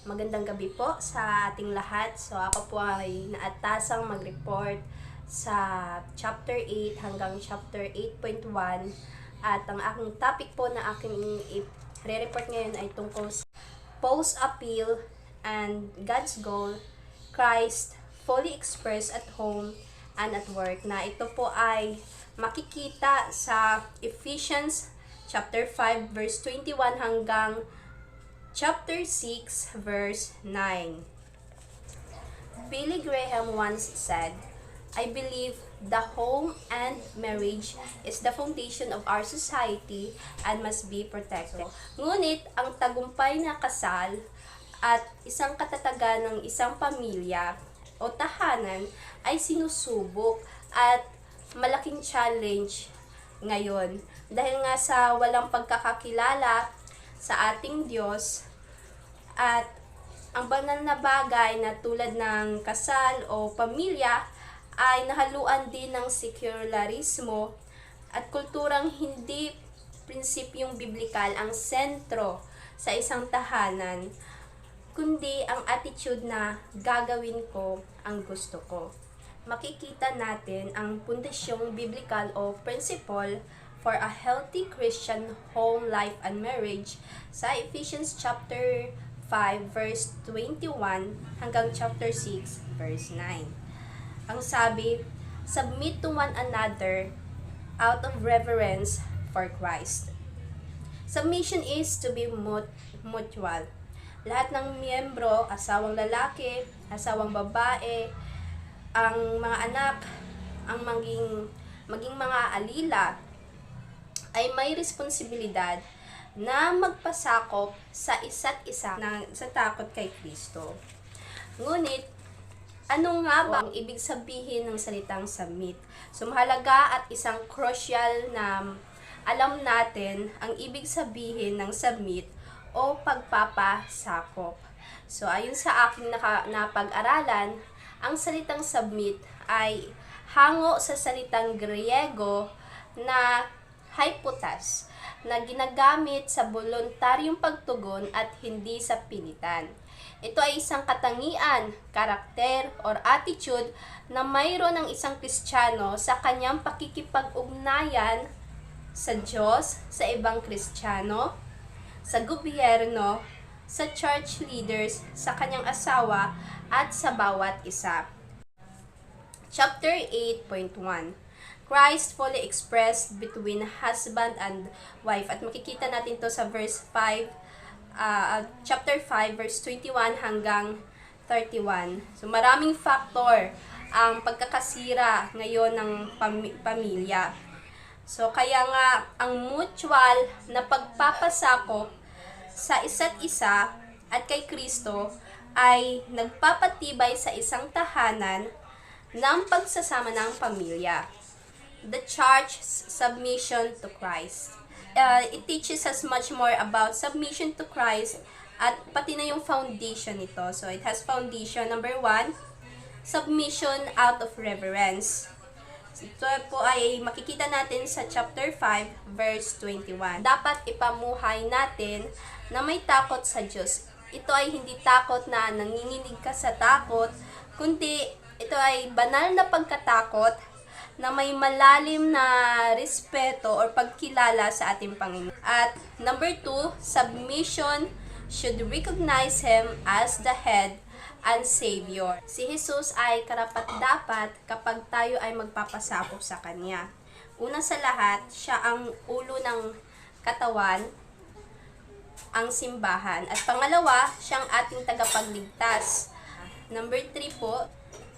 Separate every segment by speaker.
Speaker 1: Magandang gabi po sa ating lahat. So ako po ay naatasang mag-report sa chapter 8 hanggang chapter 8.1 at ang aking topic po na aking i-report ngayon ay tungkol sa post-appeal and God's goal, Christ fully expressed at home and at work, na ito po ay makikita sa Ephesians chapter 5 verse 21 hanggang chapter 6 verse 9. Billy Graham once said, "I believe the home and marriage is the foundation of our society and must be protected." Ngunit ang tagumpay na kasal at isang katatagan ng isang pamilya o tahanan ay sinusubok at malaking challenge ngayon dahil nga sa walang pagkakakilala sa ating Diyos at ang banal na bagay na tulad ng kasal o pamilya ay nahaluan din ng sekularismo at kulturang hindi prinsipyong biblikal ang sentro sa isang tahanan, kundi ang attitude na gagawin ko ang gusto ko. Makikita natin ang pundasyong biblikal o principle for a healthy Christian home life and marriage sa Ephesians chapter 5 verse 21 hanggang chapter 6 verse 9. Ang sabi, "Submit to one another out of reverence for Christ." Submission is to be mutual. Lahat ng miyembro, asawang lalaki, asawang babae, ang mga anak, ang maging mga alila, ay may responsibilidad na magpasakop sa isa't isa sa takot kay Kristo. Ngunit, ano nga ba ang ibig sabihin ng salitang submit? So, mahalaga at isang crucial na alam natin ang ibig sabihin ng submit o pagpapasakop. So, ayon sa aking napag-aralan, ang salitang submit ay hango sa salitang Griego na hypotas, na ginagamit sa voluntaryong pagtugon at hindi sa pilitan. Ito ay isang katangian, karakter, or attitude na mayroon ng isang Kristiyano sa kanyang pakikipag-ugnayan sa Diyos, sa ibang Kristiyano, sa gobyerno, sa church leaders, sa kanyang asawa, at sa bawat isa. Chapter 8.1, Christ fully expressed between husband and wife. At makikita natin to sa verse 5, chapter 5, verse 21 hanggang 31. So, maraming factor ang pagkakasira ngayon ng pamilya. So, kaya nga, ang mutual na pagpapasakop sa isa't isa at kay Kristo ay nagpapatibay sa isang tahanan ng pagsasama ng pamilya. The church's submission to Christ. It teaches us much more about submission to Christ at pati na yung foundation nito. So, it has foundation. Number 1, submission out of reverence. Ito po ay makikita natin sa chapter 5, verse 21. Dapat ipamuhay natin na may takot sa Diyos. Ito ay hindi takot na nanginginig ka sa takot, kundi ito ay banal na pagkatakot na may malalim na respeto or pagkilala sa ating Panginoon. At number 2, submission should recognize Him as the head and Savior. Si Jesus ay karapat-dapat kapag tayo ay magpapasakop sa Kanya. Una sa lahat, Siya ang ulo ng katawan, ang simbahan. At pangalawa, Siya ang ating tagapagligtas. Number 3 po,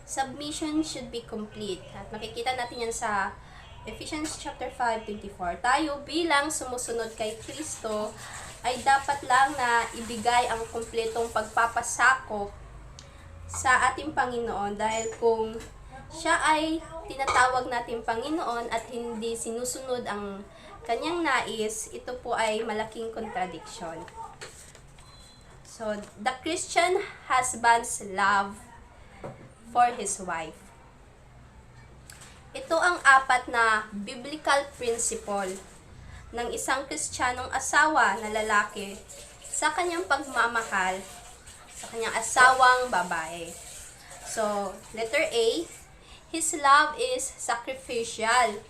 Speaker 1: submission should be complete. At makikita natin yan sa Ephesians chapter 5:24. Tayo bilang sumusunod kay Kristo ay dapat lang na ibigay ang kumpletong pagpapasakop sa ating Panginoon, dahil kung Siya ay tinatawag nating Panginoon at hindi sinusunod ang Kanyang nais, ito po ay malaking contradiction. So, the Christian husband's love for his wife. Ito ang 4 na biblical principle ng isang Kristiyanong asawa na lalaki sa kanyang pagmamahal sa kanyang asawang babae. So, letter A, his love is sacrificial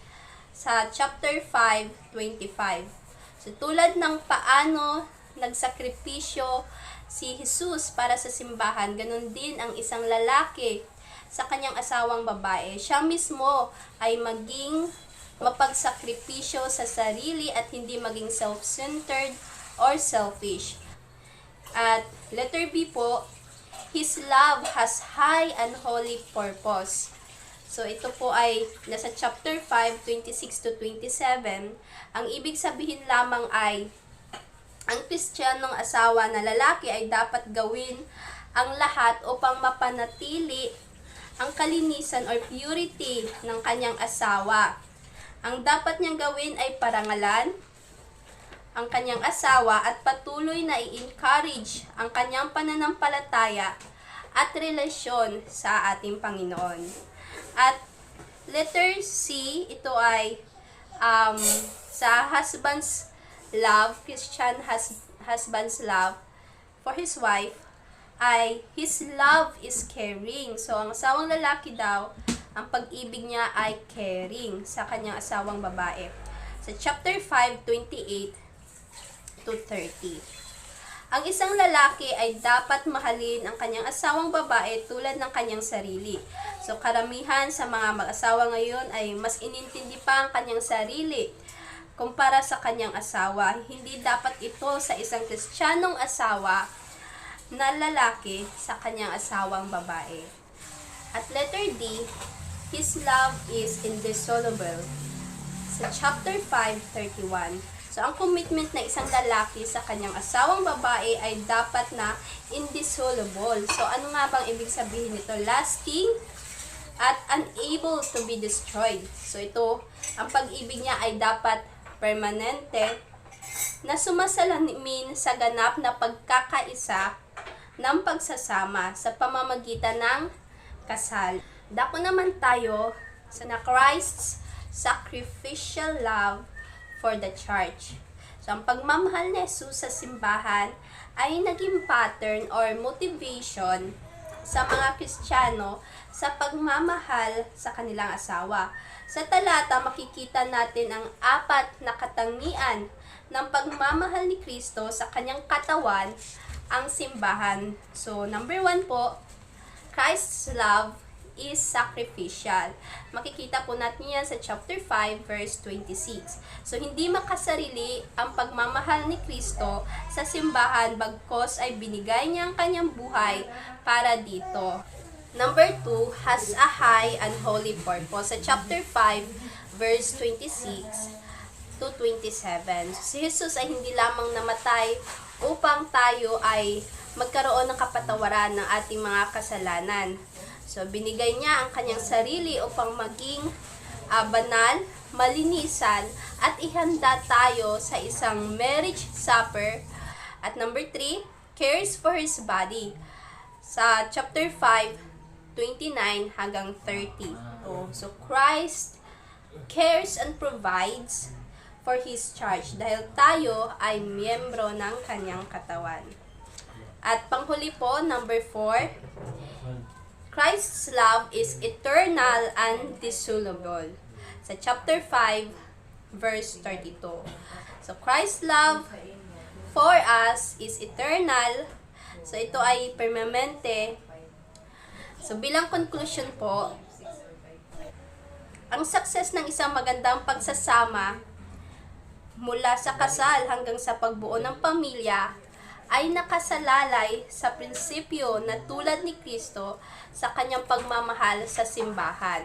Speaker 1: sa chapter 5:25. So, tulad ng paano nagsakripisyo si Jesus para sa simbahan, ganun din ang isang lalaki sa kanyang asawang babae. Siya mismo ay maging mapagsakripisyo sa sarili at hindi maging self-centered or selfish. At letter B po, his love has high and holy purpose. So, ito po ay nasa chapter 5:26-27. Ang ibig sabihin lamang ay, ang Kristiyanong asawa na lalaki ay dapat gawin ang lahat upang mapanatili ang kalinisan or purity ng kanyang asawa. Ang dapat niyang gawin ay parangalan ang kanyang asawa at patuloy na i-encourage ang kanyang pananampalataya at relasyon sa ating Panginoon. At letter C, ito ay sa husband's love, Christian husband's love for his wife, ay his love is caring. So, ang asawang lalaki daw, ang pag-ibig niya ay caring sa kanyang asawang babae. Sa chapter 5:28-30. Ang isang lalaki ay dapat mahalin ang kanyang asawang babae tulad ng kanyang sarili. So, karamihan sa mga mag-asawa ngayon ay mas inintindi pa ang kanyang sarili kumpara sa kanyang asawa. Hindi dapat ito sa isang Kristiyanong asawa na lalaki sa kanyang asawang babae. At letter D, his love is indissoluble. Sa chapter 5:31. So, ang commitment ng isang lalaki sa kanyang asawang babae ay dapat na indissoluble. So, ano nga bang ibig sabihin nito? Lasting at unable to be destroyed. So, ito, ang pag-ibig niya ay dapat permanente na sumasalamin sa ganap na pagkakaisa ng pagsasama sa pamamagitan ng kasal. Dako naman tayo sa na Christ's sacrificial love for the church. So, ang pagmamahal ni Jesus sa simbahan ay naging pattern or motivation sa mga Kristiyano sa pagmamahal sa kanilang asawa. Sa talata, makikita natin ang 4 na katangian ng pagmamahal ni Kristo sa kanyang katawan, ang simbahan. So, number 1 po, Christ's love is sacrificial. Makikita po natin yan sa chapter 5:26. So, hindi makasarili ang pagmamahal ni Kristo sa simbahan bagkos ay binigay niya ang kanyang buhay para dito. Number 2, has a high and holy purpose. Sa chapter 5:26-27. Si Jesus ay hindi lamang namatay upang tayo ay magkaroon ng kapatawaran ng ating mga kasalanan. So, binigay niya ang kanyang sarili upang maging banal, malinisan, at ihanda tayo sa isang marriage supper. At number 3, cares for his body. Sa chapter 5:29-30. So, Christ cares and provides for his church dahil tayo ay miyembro ng kanyang katawan. At panghuli po, number 4, Christ's love is eternal and dissoluble. Sa chapter 5:32. So, Christ's love for us is eternal. So, ito ay permanente. So, bilang conclusion po, ang success ng isang magandang pagsasama mula sa kasal hanggang sa pagbuo ng pamilya ay nakasalalay sa prinsipyo na tulad ni Kristo sa kanyang pagmamahal sa simbahan.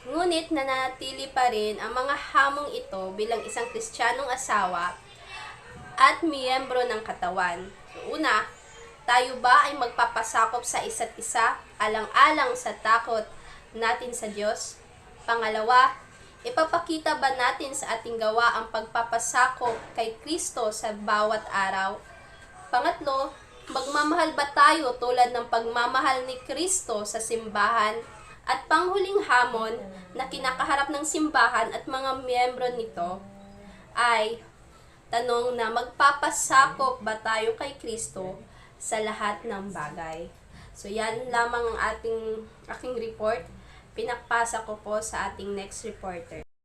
Speaker 1: Ngunit nananatili pa rin ang mga hamong ito bilang isang Kristiyanong asawa at miyembro ng katawan. So, una, tayo ba ay magpapasakop sa isa't isa alang-alang sa takot natin sa Diyos? Pangalawa, ipapakita ba natin sa ating gawa ang pagpapasakop kay Kristo sa bawat araw? Pangatlo, magmamahal ba tayo tulad ng pagmamahal ni Kristo sa simbahan? At panghuling hamon na kinakaharap ng simbahan at mga miyembro nito ay tanong na magpapasakop ba tayo kay Kristo sa lahat ng bagay. So yan lamang ang aking report. Pinakpasa ko po sa ating next reporter.